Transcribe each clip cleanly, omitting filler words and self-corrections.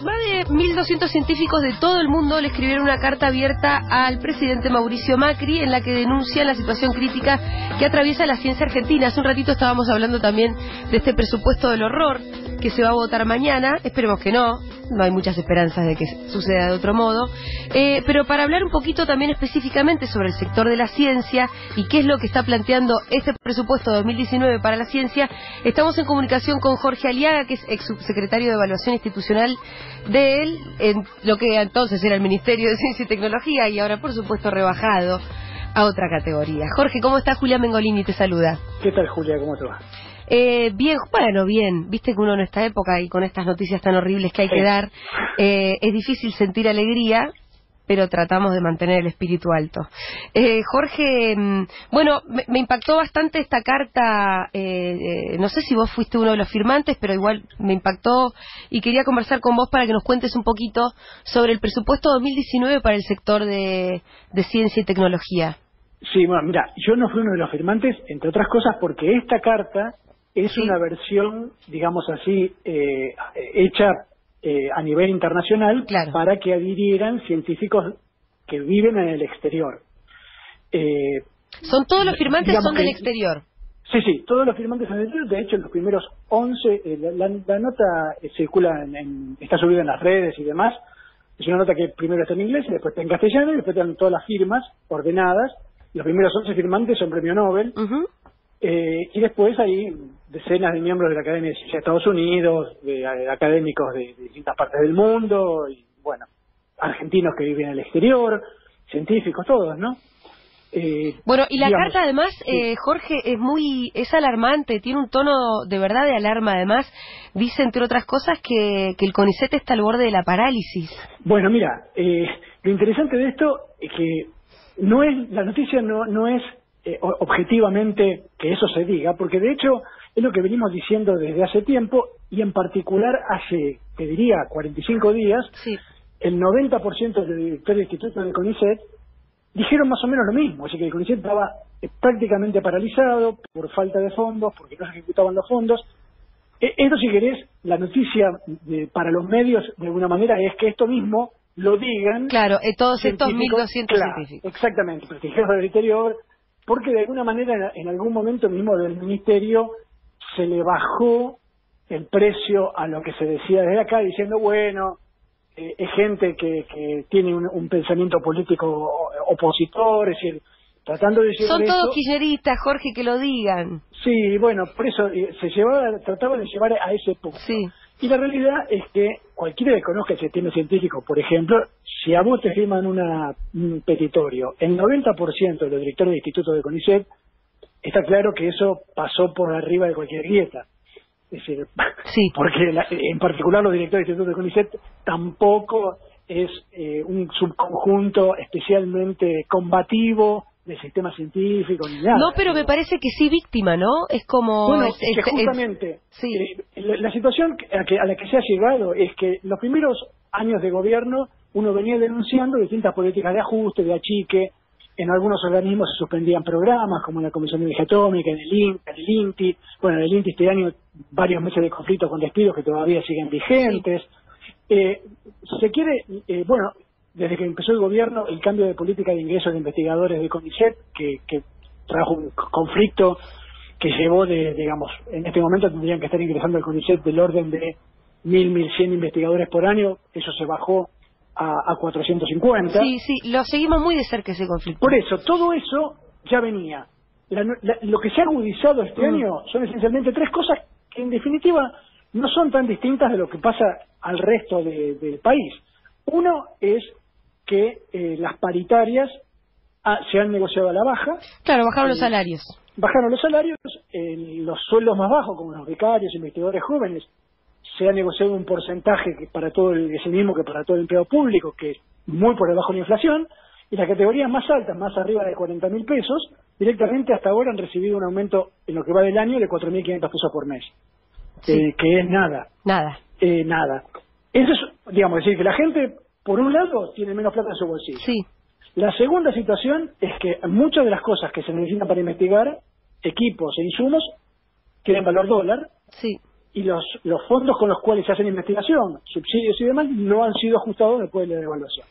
Más de 1.200 científicos de todo el mundo le escribieron una carta abierta al presidente Mauricio Macri en la que denuncian la situación crítica que atraviesa la ciencia argentina. Hace un ratito estábamos hablando también de este presupuesto del horror que se va a votar mañana. Esperemos que no hay muchas esperanzas de que suceda de otro modo. Pero para hablar un poquito también específicamente sobre el sector de la ciencia y qué es lo que está planteando este presupuesto 2019 para la ciencia, estamos en comunicación con Jorge Aliaga, que es ex subsecretario de Evaluación Institucional de él, en lo que entonces era el Ministerio de Ciencia y Tecnología y ahora por supuesto rebajado a otra categoría. Jorge, ¿cómo está? Julián Mengolini te saluda. ¿Qué tal, Julia? ¿Cómo te va? Bien, bueno, bien. Viste que uno en esta época y con estas noticias tan horribles que hay que dar, es difícil sentir alegría, pero tratamos de mantener el espíritu alto. Jorge, bueno, me impactó bastante esta carta, no sé si vos fuiste uno de los firmantes, pero igual me impactó y quería conversar con vos para que nos cuentes un poquito sobre el presupuesto 2019 para el sector de ciencia y tecnología. Sí, bueno, mira, yo no fui uno de los firmantes, entre otras cosas, porque esta carta es una versión, digamos así, hecha a nivel internacional, claro, para que adhirieran científicos que viven en el exterior. ¿Son todos los firmantes son del exterior? Sí, todos los firmantes son del exterior. De hecho, los primeros 11, la nota circula, está subida en las redes y demás. Es una nota que primero está en inglés, después está en castellano y después están todas las firmas ordenadas. Los primeros 11 firmantes son premio Nobel. Y después hay decenas de miembros de la Academia de Ciencias de Estados Unidos, de académicos de distintas partes del mundo, y bueno, argentinos que viven en el exterior, científicos, todos, ¿no? Bueno, y la carta además, Jorge, es alarmante, tiene un tono de verdad de alarma. Además, dice, entre otras cosas, que el CONICET está al borde de la parálisis. Bueno, mira, lo interesante de esto es que la noticia no es objetivamente que eso se diga, porque de hecho es lo que venimos diciendo desde hace tiempo, y en particular hace, te diría, 45 días, el 90% de los directores de institutos de CONICET dijeron más o menos lo mismo, así que el CONICET estaba prácticamente paralizado por falta de fondos, porque no se ejecutaban los fondos. Esto, si querés, la noticia para los medios, de alguna manera, es que esto mismo lo digan. Claro, todos estos 1.200 científicos. Exactamente, prestigiosos del exterior, porque de alguna manera en algún momento mismo del ministerio se le bajó el precio a lo que se decía desde acá, diciendo, bueno, es gente que tiene un pensamiento político opositor, es decir, tratando de decir son todos kirchneristas, Jorge, que lo digan. Sí, bueno, por eso trataba de llevar a ese punto. Sí. Y la realidad es que cualquiera que conozca el sistema científico, por ejemplo, si a vos te firman un petitorio, el 90% de los directores de institutos de CONICET, está claro que eso pasó por arriba de cualquier grieta. Es decir, porque en particular los directores de institutos de CONICET tampoco es un subconjunto especialmente combativo del sistema científico ni nada. No, pero me parece que sí víctima, ¿no? Es como... Bueno, que justamente la situación a la que se ha llegado es que los primeros años de gobierno uno venía denunciando distintas políticas de ajuste, de achique. En algunos organismos se suspendían programas, como en la Comisión de Energía Atómica, en el INTI. Bueno, en el INTI este año varios meses de conflicto con despidos que todavía siguen vigentes. Se quiere, bueno, desde que empezó el gobierno, el cambio de política de ingresos de investigadores de CONICET, que trajo un conflicto que llevó digamos, en este momento tendrían que estar ingresando al CONICET del orden de 1.100 investigadores por año. Eso se bajó a 450. Sí, lo seguimos muy de cerca ese conflicto. Por eso, todo eso ya venía. Lo que se ha agudizado este año son esencialmente tres cosas que en definitiva no son tan distintas de lo que pasa al resto del país. Uno es que las paritarias se han negociado a la baja. Claro, bajaron los salarios. Bajaron los salarios, los sueldos más bajos, como los becarios, investigadores jóvenes, se ha negociado un porcentaje que es el mismo que para todo el empleo público, que es muy por debajo de la inflación, y las categorías más altas, más arriba de 40.000 pesos, directamente hasta ahora han recibido un aumento en lo que va del año de 4.500 pesos por mes, que es nada. Nada. Eso es, digamos, decir que la gente, por un lado, tiene menos plata en su bolsillo. La segunda situación es que muchas de las cosas que se necesitan para investigar, equipos e insumos, tienen valor dólar. y los fondos con los cuales se hacen investigación, subsidios y demás, no han sido ajustados después de la devaluación.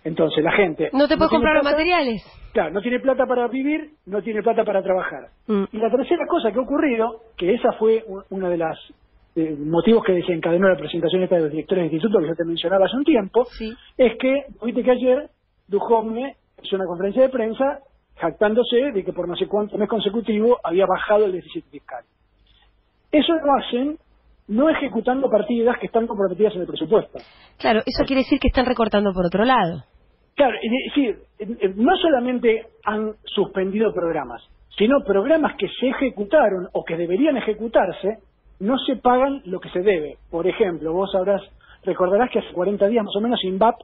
Entonces la gente... No te puedes comprar los materiales. Claro, no tiene plata para vivir, no tiene plata para trabajar. Y la tercera cosa que ha ocurrido, que esa fue una de las motivos que desencadenó la presentación esta de los directores de instituto que yo te mencionaba hace un tiempo, sí, es que, viste que ayer Duhovne hizo una conferencia de prensa jactándose de que por no sé cuánto mes consecutivo había bajado el déficit fiscal. Eso lo hacen no ejecutando partidas que están comprometidas en el presupuesto. Claro, eso quiere decir que están recortando por otro lado. Claro, es decir, no solamente han suspendido programas, sino programas que se ejecutaron o que deberían ejecutarse, no se pagan lo que se debe. Por ejemplo, vos recordarás que hace 40 días más o menos INVAP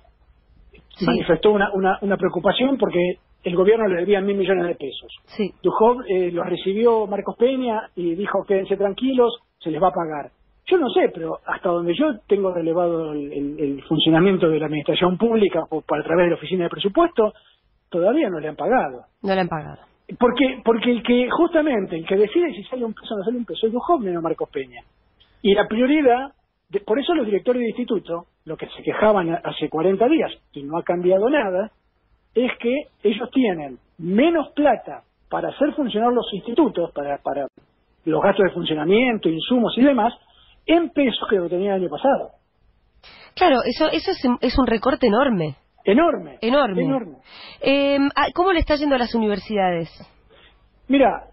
manifestó una preocupación porque el gobierno le debía 1.000 millones de pesos. Sí. Duhovne lo recibió Marcos Peña y dijo quédense tranquilos, se les va a pagar. Yo no sé, pero hasta donde yo tengo relevado el funcionamiento de la administración pública a través de la oficina de presupuesto, todavía no le han pagado. No le han pagado. Porque el que decide si sale un peso o no sale un peso es Duhovne, no Marcos Peña. Y la prioridad, por eso los directores de instituto, lo que se quejaban hace 40 días, y no ha cambiado nada, es que ellos tienen menos plata para hacer funcionar los institutos, para los gastos de funcionamiento, insumos y demás, en pesos que lo tenían el año pasado. Claro, eso es un recorte enorme. Enorme. ¿Cómo le está yendo a las universidades? Mira,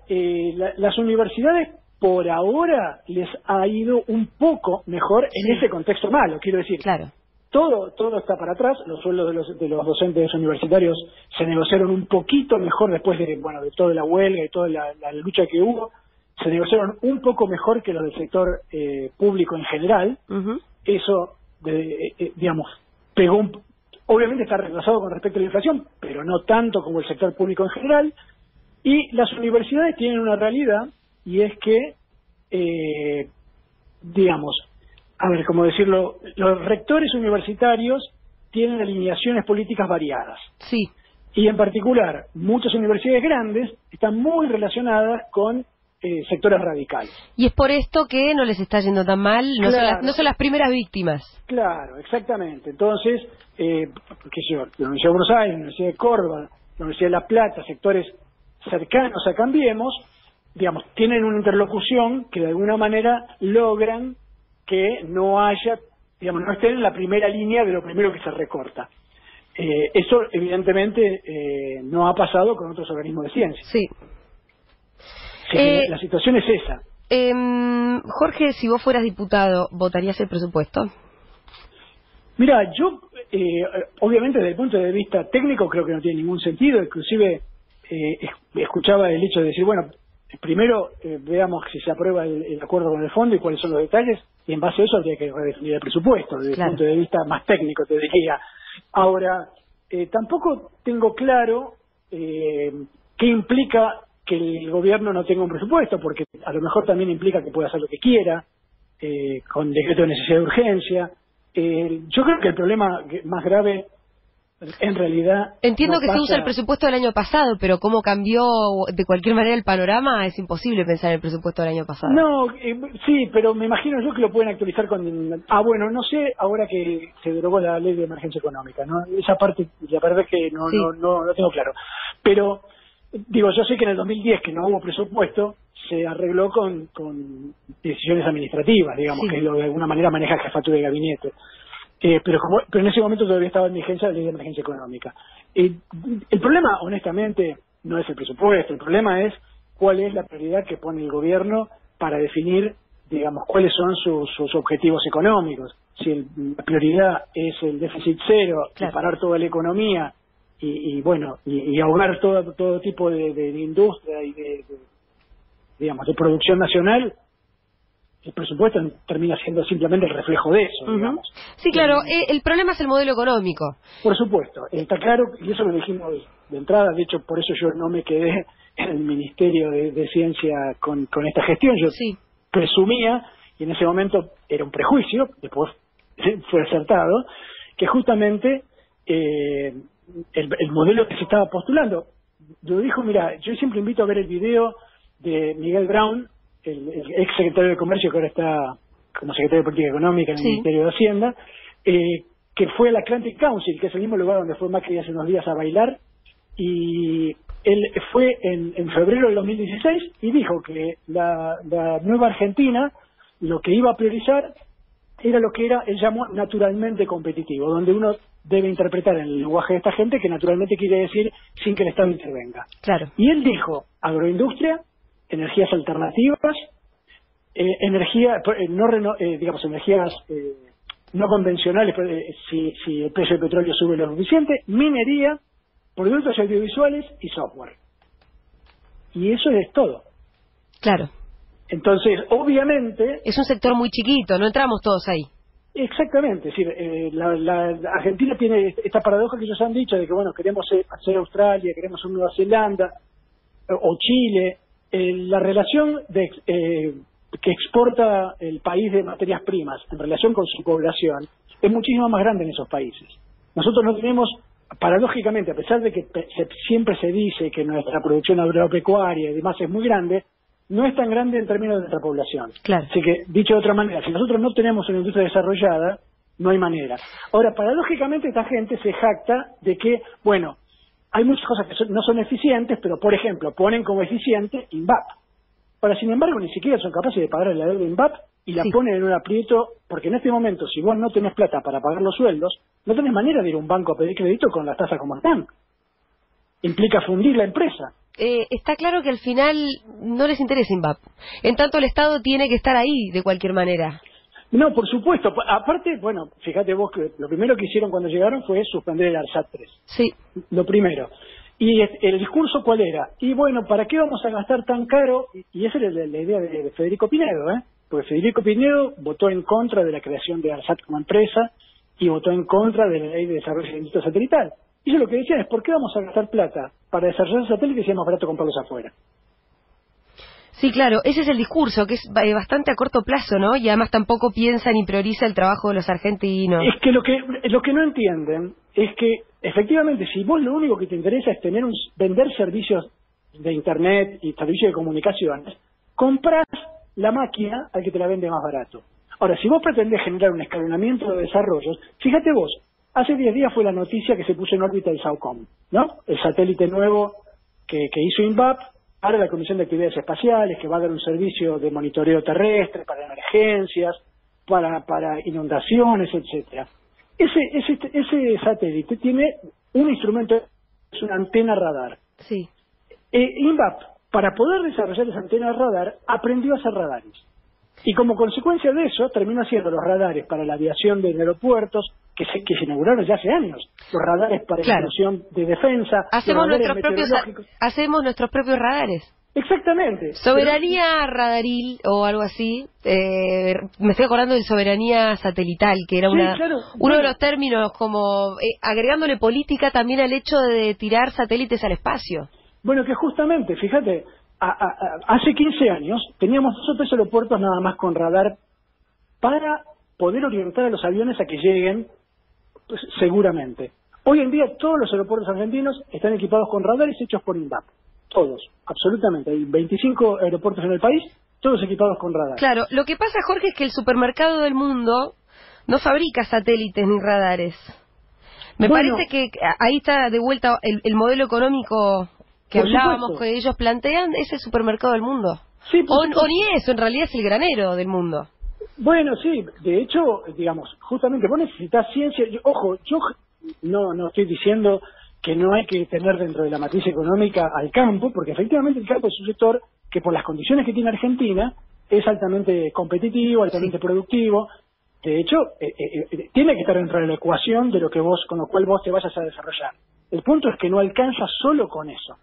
las universidades por ahora les ha ido un poco mejor en ese contexto malo, quiero decir. Claro. Todo está para atrás, los sueldos de los docentes universitarios se negociaron un poquito mejor después de toda la huelga y toda la lucha que hubo, se negociaron un poco mejor que los del sector público en general. Eso, pegó obviamente está retrasado con respecto a la inflación, pero no tanto como el sector público en general, y las universidades tienen una realidad, y es que, ¿cómo decirlo? Los rectores universitarios tienen alineaciones políticas variadas. Sí. Y en particular, muchas universidades grandes están muy relacionadas con sectores radicales. Y es por esto que no les está yendo tan mal, no son las primeras víctimas. Claro, exactamente. Entonces, la Universidad de Buenos Aires, la Universidad de Córdoba, la Universidad de La Plata, sectores cercanos a Cambiemos, tienen una interlocución que de alguna manera logran que no estén en la primera línea de lo primero que se recorta. Eso evidentemente no ha pasado con otros organismos de ciencia. Sí. La situación es esa. Jorge, si vos fueras diputado, ¿votarías el presupuesto? Mira, yo obviamente desde el punto de vista técnico creo que no tiene ningún sentido, inclusive escuchaba el hecho de decir, primero veamos si se aprueba el acuerdo con el fondo y cuáles son los detalles, y en base a eso habría que redefinir el presupuesto, desde el punto de vista más técnico, te diría. Ahora, tampoco tengo claro qué implica que el gobierno no tenga un presupuesto, porque a lo mejor también implica que pueda hacer lo que quiera, con decreto de necesidad de urgencia. Yo creo que el problema más grave, en realidad... Entiendo que se usa el presupuesto del año pasado, pero cómo cambió de cualquier manera el panorama, es imposible pensar en el presupuesto del año pasado. No, sí, pero me imagino yo que lo pueden actualizar con... no sé, ahora que se derogó la ley de emergencia económica, ¿no? Esa parte, la verdad es que no tengo claro. Pero... yo sé que en el 2010, que no hubo presupuesto, se arregló con decisiones administrativas, que es lo de alguna manera maneja el jefatura de gabinete. Pero en ese momento todavía estaba en vigencia la ley de emergencia económica. El problema, honestamente, no es el presupuesto, el problema es cuál es la prioridad que pone el gobierno para definir, cuáles son sus objetivos económicos. Si la prioridad es el déficit cero, parar toda la economía, y ahogar todo tipo de industria y de producción nacional, el presupuesto termina siendo simplemente el reflejo de eso, Sí, claro, el problema es el modelo económico. Por supuesto, está claro, y eso lo dijimos de entrada, de hecho por eso yo no me quedé en el Ministerio de Ciencia con esta gestión, yo presumía, y en ese momento era un prejuicio, después fue acertado, que justamente el modelo que se estaba postulando, yo yo siempre invito a ver el video de Miguel Brown, el ex secretario de Comercio que ahora está como secretario de Política Económica en el Ministerio de Hacienda, que fue al Atlantic Council, que es el mismo lugar donde fue Macri hace unos días a bailar, y él fue en febrero del 2016 y dijo que la nueva Argentina lo que iba a priorizar era lo que él llamó naturalmente competitivo, donde uno debe interpretar en el lenguaje de esta gente que naturalmente quiere decir sin que el Estado intervenga. Claro. Y él dijo agroindustria, energías alternativas, energías no convencionales, si el precio del petróleo sube lo suficiente, minería, productos audiovisuales y software. Y eso es todo. Claro. Entonces, obviamente... Es un sector muy chiquito, no entramos todos ahí. Exactamente, es decir, la Argentina tiene esta paradoja que ellos han dicho de que, bueno, queremos hacer Australia, queremos un Nueva Zelanda o Chile. La relación que exporta el país de materias primas en relación con su población es muchísimo más grande en esos países. Nosotros no tenemos, paradójicamente, a pesar de que siempre se dice que nuestra producción agropecuaria y demás es muy grande, no es tan grande en términos de nuestra población. Claro. Así que, dicho de otra manera, si nosotros no tenemos una industria desarrollada, no hay manera. Ahora, paradójicamente, esta gente se jacta de que, bueno, hay muchas cosas que no son eficientes, pero, por ejemplo, ponen como eficiente INVAP. Ahora, sin embargo, ni siquiera son capaces de pagar la deuda de INVAP y la ponen en un aprieto, porque en este momento, si vos no tenés plata para pagar los sueldos, no tenés manera de ir a un banco a pedir crédito con las tasas como están. Implica fundir la empresa. Está claro que al final no les interesa INVAP. En tanto, el Estado tiene que estar ahí de cualquier manera. No, por supuesto. Aparte, bueno, fíjate vos que lo primero que hicieron cuando llegaron fue suspender el ARSAT 3. Sí. Lo primero. ¿Y el discurso cuál era? Y bueno, ¿para qué vamos a gastar tan caro? Y esa era la idea de Federico Pinedo, porque Federico Pinedo votó en contra de la creación de ARSAT como empresa y votó en contra de la ley de desarrollo de la industria satelital. Y ellos lo que decían es, ¿por qué vamos a gastar plata para desarrollar satélites si es más barato comprarlos afuera? Sí, claro, ese es el discurso, que es bastante a corto plazo, ¿no? Y además tampoco piensa ni prioriza el trabajo de los argentinos. Es que lo que no entienden es que, efectivamente, si vos lo único que te interesa es vender servicios de Internet y servicios de comunicaciones, comprás la máquina al que te la vende más barato. Ahora, si vos pretendés generar un escalonamiento de desarrollos, fíjate vos, hace 10 días fue la noticia que se puso en órbita el SAOCOM, ¿no? El satélite nuevo que hizo INVAP para la Comisión de Actividades Espaciales, que va a dar un servicio de monitoreo terrestre para emergencias, para inundaciones, etcétera. Ese satélite tiene un instrumento, es una antena radar. Sí. INVAP, para poder desarrollar esa antena radar, aprendió a hacer radares. Y como consecuencia de eso, terminó haciendo los radares para la aviación de aeropuertos, que se inauguraron ya hace años. Los radares para inclusión de defensa. Hacemos nuestros propios radares. Exactamente. Soberanía radaril o algo así. Me estoy acordando de soberanía satelital, que era uno de los términos, como agregándole política también al hecho de tirar satélites al espacio. Bueno, que justamente, fíjate, hace 15 años teníamos 2 o 3 aeropuertos nada más con radar para poder orientar a los aviones a que lleguen seguramente. Hoy en día todos los aeropuertos argentinos están equipados con radares hechos por INVAP. Todos, absolutamente. Hay 25 aeropuertos en el país, todos equipados con radar. Claro, lo que pasa, Jorge, es que el supermercado del mundo no fabrica satélites ni radares. Me parece que ahí está de vuelta el modelo económico que hablábamos, que ellos plantean, es el supermercado del mundo. Sí, o ni eso, en realidad es el granero del mundo. Bueno, sí, de hecho, digamos, justamente vos necesitas ciencia. Ojo, yo no estoy diciendo que no hay que tener dentro de la matriz económica al campo, porque efectivamente el campo es un sector que por las condiciones que tiene Argentina es altamente competitivo, altamente productivo. De hecho, tiene que estar dentro de la ecuación de con lo cual vos te vayas a desarrollar. El punto es que no alcanza solo con eso.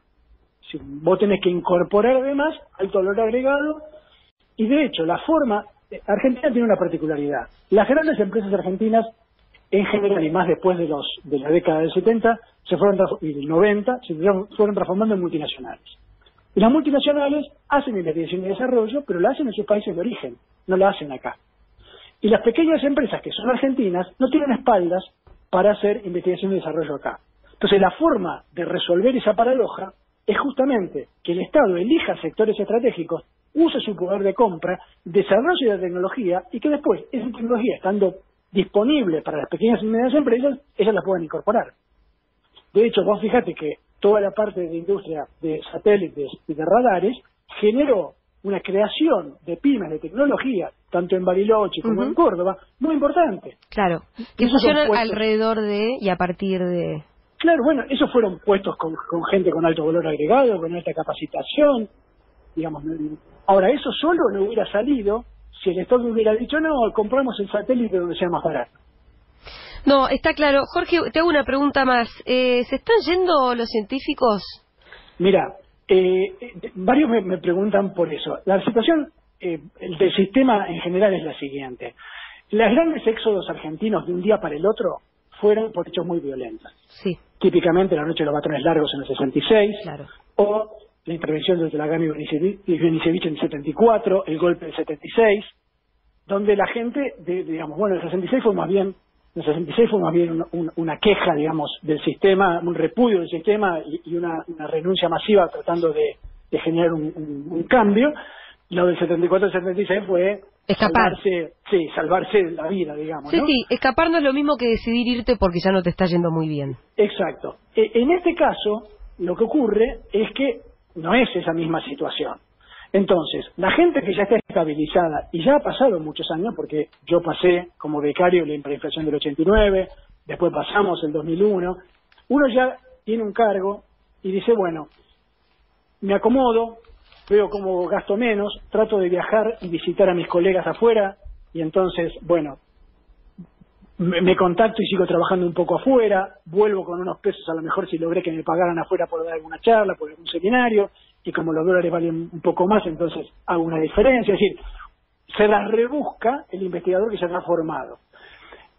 Si vos tenés que incorporar además alto valor agregado, y de hecho Argentina tiene una particularidad. Las grandes empresas argentinas, en general, y más después de la década del 70 y del 90, se fueron transformando en multinacionales. Y las multinacionales hacen investigación y desarrollo, pero la hacen en sus países de origen, no la hacen acá. Y las pequeñas empresas que son argentinas no tienen espaldas para hacer investigación y desarrollo acá. Entonces, la forma de resolver esa paradoja es justamente que el Estado elija sectores estratégicos use su poder de compra, desarrolle la tecnología y que después esa tecnología, estando disponible para las pequeñas y medianas empresas, ellas la puedan incorporar. De hecho, vos fíjate que toda la parte de industria de satélites y de radares generó una creación de pymes de tecnología, tanto en Bariloche como en Córdoba, muy importante. Claro, que funcionan alrededor de y a partir de... Claro, bueno, esos fueron puestos con gente con alto valor agregado, con alta capacitación, digamos. Ahora, eso solo no hubiera salido si el Estado hubiera dicho, no, compramos el satélite donde sea más barato. No, está claro. Jorge, te hago una pregunta más. ¿Se están yendo los científicos? Mira, varios me preguntan por eso. La situación del sistema en general es la siguiente. Los grandes éxodos argentinos de un día para el otro fueron por hechos muy violentos. Sí. Típicamente la noche de los patrones largos en el 66, claro, o la intervención de Telagami y Benisevich en el 74, el golpe del 76, donde la gente, digamos, bueno, el 66 fue más bien una queja, digamos, del sistema, un repudio del sistema y una renuncia masiva tratando de generar un cambio. Lo del 74 al 76 fue escapar. Salvarse la vida, digamos, sí, ¿no? Sí, escapar no es lo mismo que decidir irte porque ya no te está yendo muy bien. Exacto. En este caso, lo que ocurre es que no es esa misma situación. Entonces, la gente que ya está estabilizada, y ya ha pasado muchos años, porque yo pasé como becario la hiperinflación del 89, después pasamos el 2001, uno ya tiene un cargo y dice, bueno, me acomodo, veo cómo gasto menos, trato de viajar y visitar a mis colegas afuera, y entonces, bueno, me contacto y sigo trabajando un poco afuera, vuelvo con unos pesos, a lo mejor si logré que me pagaran afuera por dar alguna charla, por algún seminario, y como los dólares valen un poco más, entonces hago una diferencia. Es decir, se las rebusca el investigador que ya está formado.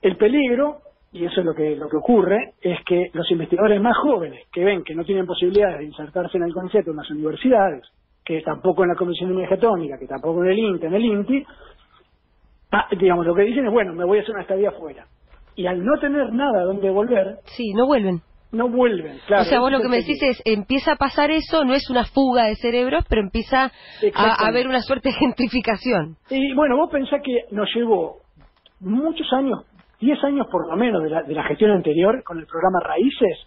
El peligro, y eso es lo que ocurre, es que los investigadores más jóvenes, que ven que no tienen posibilidades de insertarse en el concepto en las universidades, que tampoco en la Comisión de Energía Atómica, que tampoco en el INTE, en el INTI, digamos, lo que dicen es, bueno, me voy a hacer una estadía afuera. Y al no tener nada donde volver... Sí, no vuelven. No vuelven, claro. O sea, vos lo que me decís es, empieza a pasar eso, no es una fuga de cerebros, pero empieza a haber una suerte de gentrificación. Y bueno, vos pensás que nos llevó muchos años, 10 años por lo menos de la gestión anterior, con el programa Raíces,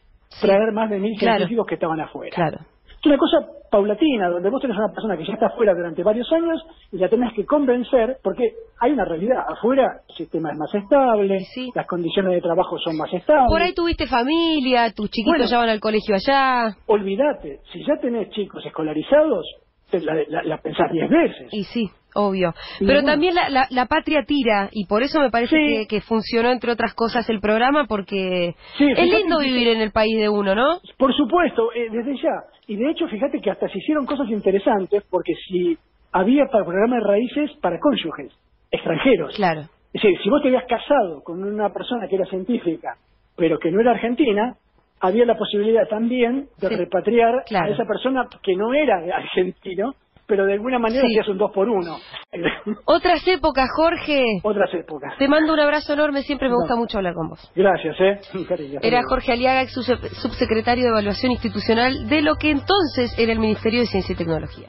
traer más de 1.000 científicos que estaban afuera. Claro. Es una cosa paulatina, donde vos tenés una persona que ya está afuera durante varios años y la tenés que convencer, porque hay una realidad. Afuera el sistema es más estable, las condiciones de trabajo son más estables. Por ahí tuviste familia, tus chiquitos ya van al colegio allá. Olvídate, si ya tenés chicos escolarizados, la pensás 10 veces. Y sí, obvio. Pero también la patria tira, y por eso me parece que funcionó, entre otras cosas, el programa, porque es lindo vivir en el país de uno, ¿no? Por supuesto, desde ya. Y de hecho, fíjate que hasta se hicieron cosas interesantes, porque si había programa de raíces para cónyuges extranjeros. Claro. Es decir, si vos te habías casado con una persona que era científica, pero que no era argentina, había la posibilidad también de repatriar a esa persona que no era argentino, pero de alguna manera hacías un 2 por 1. Otras épocas, Jorge. Otras épocas. Te mando un abrazo enorme, siempre me gusta mucho hablar con vos. Gracias, cariño. Era Jorge Aliaga, subsecretario de Evaluación Institucional de lo que entonces era el Ministerio de Ciencia y Tecnología.